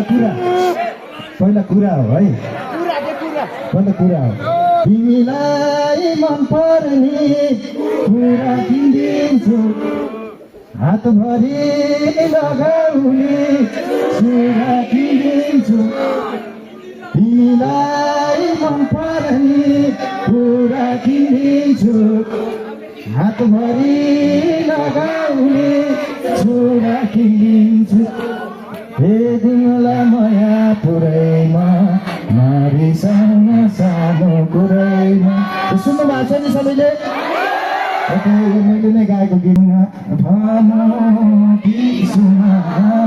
पहिला कुरा हो है पहिला कुरा हो तिमीलाई मन पर्ने कुरा किनिदिन्छु हातभरि लगाउने कुरा किनिदिन्छु तिमीलाई मन पर्ने कुरा किनिदिन्छु हातभरि लगाउने कुरा किनिदिन्छु हे तिमीलाई माया पुरैमा मारिसँग सानो कुरैमा सुन्नु भएको छ नि सबैले मैले नै गाएको गीतमा भन कि सुन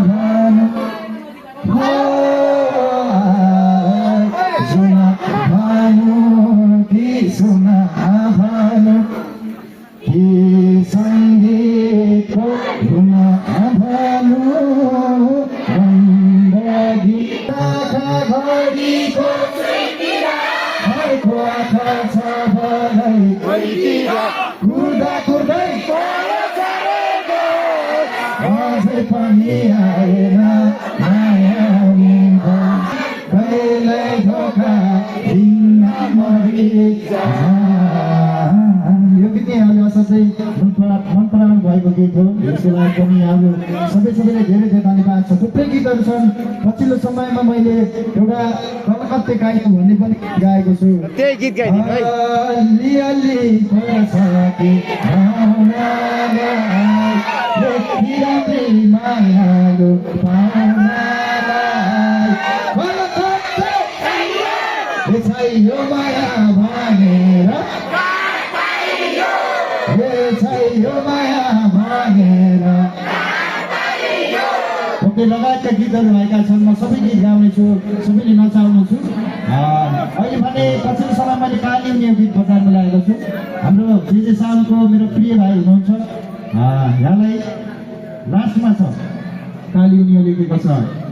भन सुन भन कि सुन भन कि सङ्गीतको धुन भनु बन्दगी घडीको आँखा छ भलै कुर्दा कुर्दै अझै पनि आएन माया कहिल्यै धोका दिन मरिजा यो गीत नै असाध्यै मन पराउनु भएको गीत हो यसको लागि पनि अब सबैले धेरै धेरै धन्यवाद छ थुप्रै गीतहरू छन् पछिल्लो समयमा मैले एउटा कलकत्ते गायक भन्ने पनि गाएको छु त्यही गीत गाइदिनु है अलिअलि सके मायालु यो माया भनेर यो माया भनेर ओके लगायतका गीतहरू भएका छन् म सबै गीत गाउने छु सबैले नचाउनु छु अहिले भने पछिल्लो समय मैले काली उनी गीत बजारमा ल्याएको छु हाम्रो जे साउनको मेरो प्रिय भाइ हुनुहुन्छ यहाँलाई लास्टमा छ काली उनी गीत बजाउनु